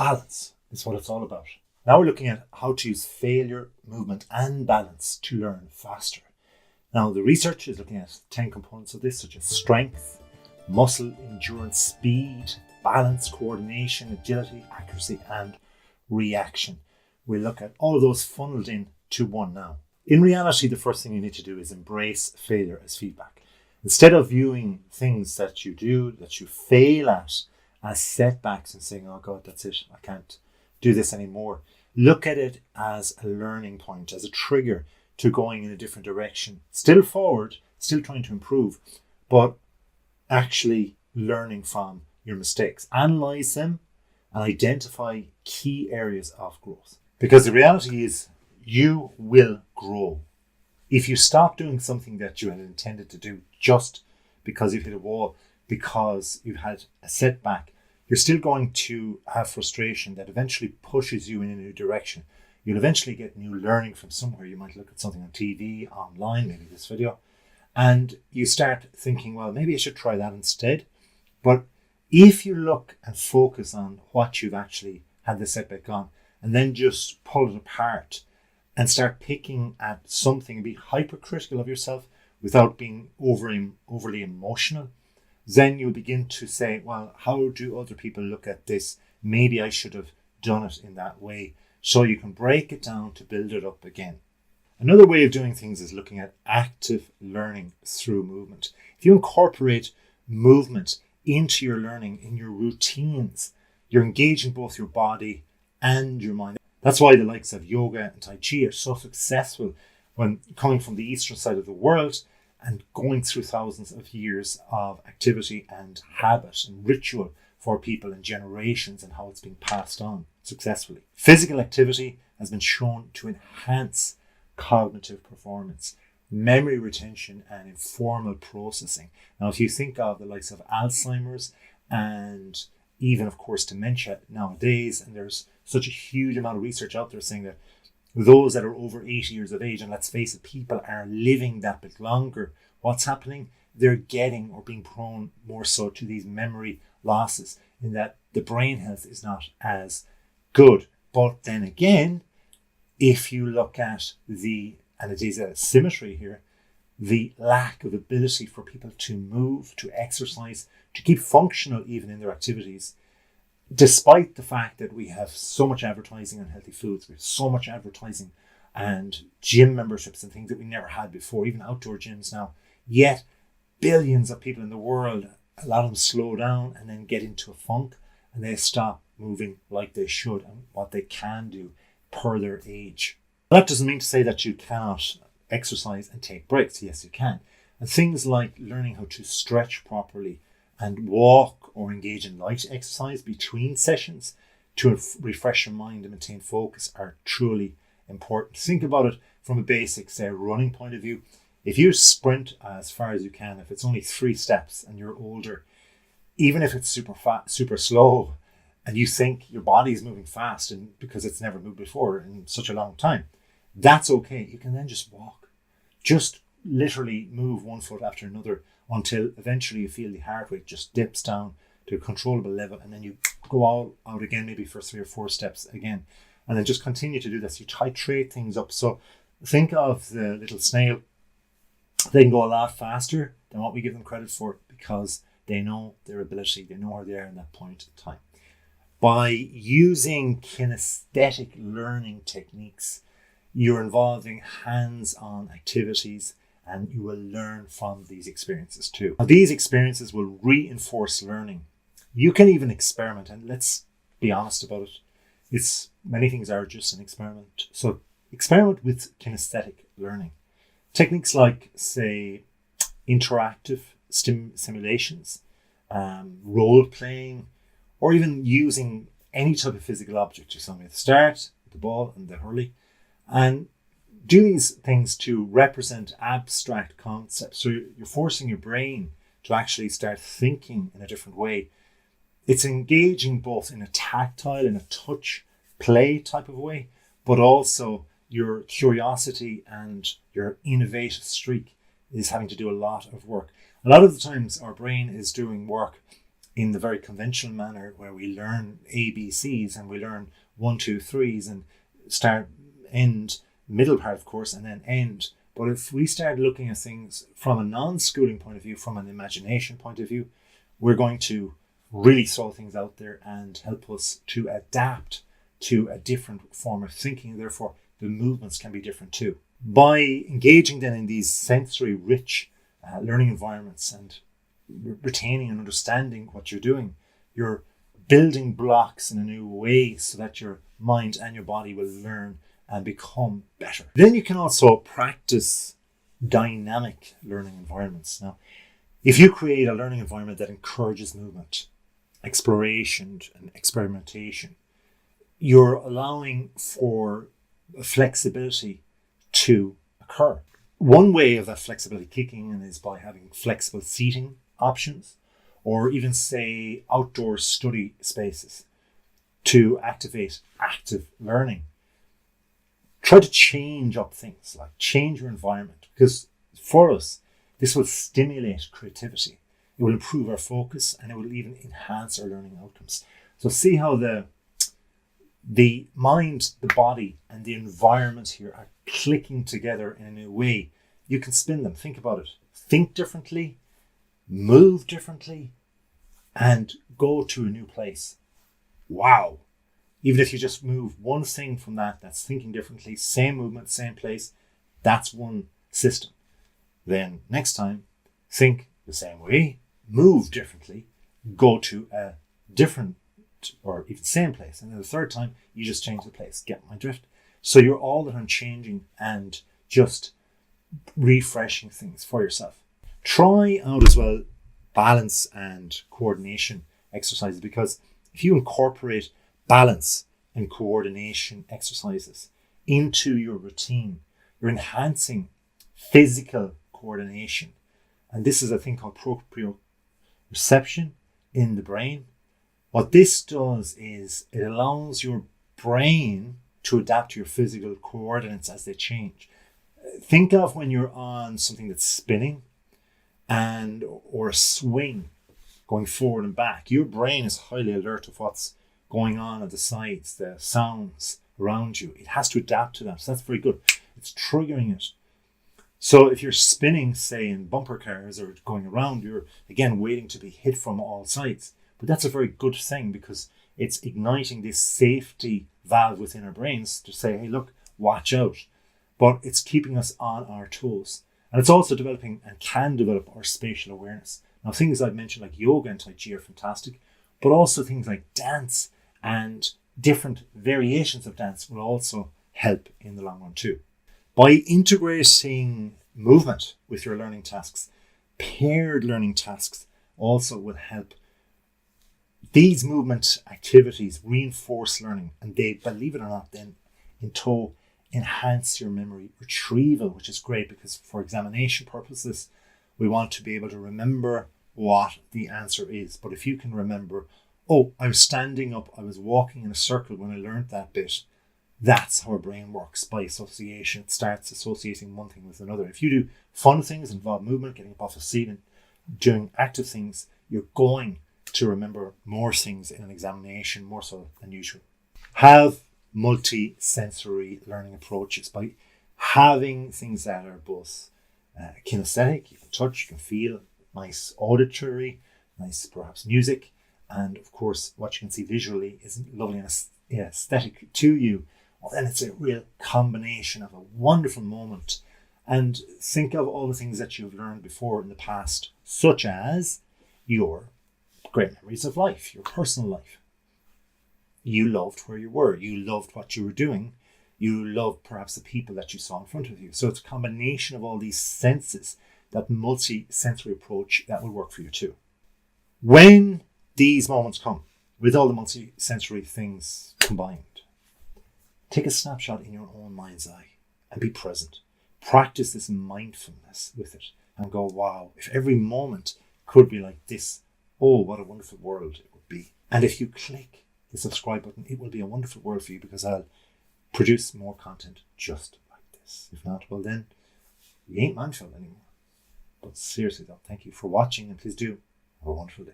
Balance is what it's all about. Now we're looking at how to use failure, movement, and balance to learn faster. Now the research is looking at 10 components of this, such as strength, muscle, endurance, speed, balance, coordination, agility, accuracy, and reaction. We'll look at all of those funneled in to one now. In reality, the first thing you need to do is embrace failure as feedback. Instead of viewing things that you do, that you fail at, as setbacks and saying, oh God, that's it, I can't do this anymore. Look at it as a learning point, as a trigger to going in a different direction. Still forward, still trying to improve, but actually learning from your mistakes. Analyze them and identify key areas of growth. Because the reality is you will grow. If you stop doing something that you had intended to do just because you've hit a wall, because you've had a setback, you're still going to have frustration that eventually pushes you in a new direction. You'll eventually get new learning from somewhere. You might look at something on TV, online, maybe this video, and you start thinking, well, maybe I should try that instead. But if you look and focus on what you've actually had the setback on, and then just pull it apart and start picking at something and be hypercritical of yourself without being overly emotional, then you'll begin to say, well, how do other people look at this? Maybe I should have done it in that way. So you can break it down to build it up again. Another way of doing things is looking at active learning through movement. If you incorporate movement into your learning, in your routines, you're engaging both your body and your mind. That's why the likes of yoga and Tai Chi are so successful when coming from the eastern side of the world and going through thousands of years of activity and habit and ritual for people and generations, and how it's been passed on successfully. Physical activity has been shown to enhance cognitive performance, memory retention, and informal processing. Now, if you think of the likes of Alzheimer's and even, of course, dementia nowadays, and there's such a huge amount of research out there saying that those that are over 80 years of age, and let's face it, people are living that bit longer, what's happening? They're getting or being prone more so to these memory losses, in that the brain health is not as good. But then again, if you look at and it is a symmetry here, the lack of ability for people to move, to exercise, to keep functional even in their activities, despite the fact that we have so much advertising on healthy foods, we have so much advertising and gym memberships and things that we never had before, even outdoor gyms now, yet billions of people in the world, a lot of them slow down and then get into a funk and they stop moving like they should and what they can do per their age. That doesn't mean to say that you cannot exercise and take breaks. Yes, you can. And things like learning how to stretch properly and walk or engage in light exercise between sessions to refresh your mind and maintain focus are truly important. Think about it from a basic, say, running point of view. If you sprint as far as you can, if it's only 3 steps and you're older, even if it's super slow, and you think your body is moving fast and because it's never moved before in such a long time, that's okay. You can then just walk. Just literally move one foot after another until eventually you feel the heart rate just dips down to a controllable level, and then you go all out again, maybe for 3 or 4 steps again, and then just continue to do this. You titrate things up. So think of the little snail. They can go a lot faster than what we give them credit for because they know their ability, they know where they are in that point in time. By using kinesthetic learning techniques, you're involving hands-on activities and you will learn from these experiences too. Now, these experiences will reinforce learning. You can even experiment, and let's be honest about it. Many things are just an experiment. So experiment with kinesthetic learning. Techniques like, say, interactive simulations, role-playing, or even using any type of physical object. You're something at the start, the ball and the hurley, and do these things to represent abstract concepts. So you're forcing your brain to actually start thinking in a different way. It's engaging both in a tactile, in a touch play type of way, but also your curiosity and your innovative streak is having to do a lot of work. A lot of the times our brain is doing work in the very conventional manner where we learn ABCs and we learn 1, 2, 3s and start, end, middle part, of course, and then end. But if we start looking at things from a non-schooling point of view, from an imagination point of view, we're going to really throw things out there and help us to adapt to a different form of thinking. Therefore, the movements can be different too. By engaging then in these sensory rich learning environments and retaining and understanding what you're doing, you're building blocks in a new way so that your mind and your body will learn and become better. Then you can also practice dynamic learning environments. Now, if you create a learning environment that encourages movement, exploration and experimentation, you're allowing for flexibility to occur. One way of that flexibility kicking in is by having flexible seating options, or even say outdoor study spaces to activate active learning. Try to change up things, like change your environment, because for us, this will stimulate creativity. It will improve our focus and it will even enhance our learning outcomes. So see how the mind, the body, and the environment here are clicking together in a new way. You can spin them. Think about it. Think differently, move differently, and go to a new place. Wow. Even if you just move one thing from that's thinking differently, same movement, same place, that's one system. Then next time, think the same way, move differently, go to a different or even same place. And then the third time, you just change the place. Get my drift? So you're all the time changing and just refreshing things for yourself. Try out as well balance and coordination exercises, because if you incorporate balance and coordination exercises into your routine, you're enhancing physical coordination. And this is a thing called proprioception in the brain. What this does is it allows your brain to adapt to your physical coordinates as they change. Think of when you're on something that's spinning or a swing going forward and back. Your brain is highly alert of what's going on at the sides, the sounds around you. It has to adapt to that. So that's very good. It's triggering it. So if you're spinning, say in bumper cars or going around, you're again waiting to be hit from all sides. But that's a very good thing, because it's igniting this safety valve within our brains to say, hey, look, watch out. But it's keeping us on our toes. And it's also developing and can develop our spatial awareness. Now, things I've mentioned like yoga and Tai Chi are fantastic, but also things like dance and different variations of dance will also help in the long run too. By integrating movement with your learning tasks, paired learning tasks also will help. These movement activities reinforce learning, and they, believe it or not, then in tow enhance your memory retrieval, which is great because for examination purposes, we want to be able to remember what the answer is. But if you can remember, oh, I was standing up, I was walking in a circle when I learned that bit, that's how our brain works by association. It starts associating one thing with another. If you do fun things, involve movement, getting up off a seat and doing active things, you're going to remember more things in an examination, more so than usual. Have multi-sensory learning approaches by having things that are both kinesthetic, you can touch, you can feel, nice auditory, nice perhaps music, and of course what you can see visually is lovely and aesthetic to you. Well, then it's a real combination of a wonderful moment. And think of all the things that you've learned before in the past, such as your great memories of life, your personal life. You loved where you were. You loved what you were doing. You loved perhaps the people that you saw in front of you. So it's a combination of all these senses, that multi-sensory approach that will work for you too. When these moments come, with all the multi-sensory things combined, take a snapshot in your own mind's eye and be present. Practice this mindfulness with it and go, wow, if every moment could be like this, oh, what a wonderful world it would be. And if you click the subscribe button, it will be a wonderful world for you, because I'll produce more content just like this. If not, well then, you ain't mindful anymore. But seriously though, thank you for watching, and please do have a wonderful day.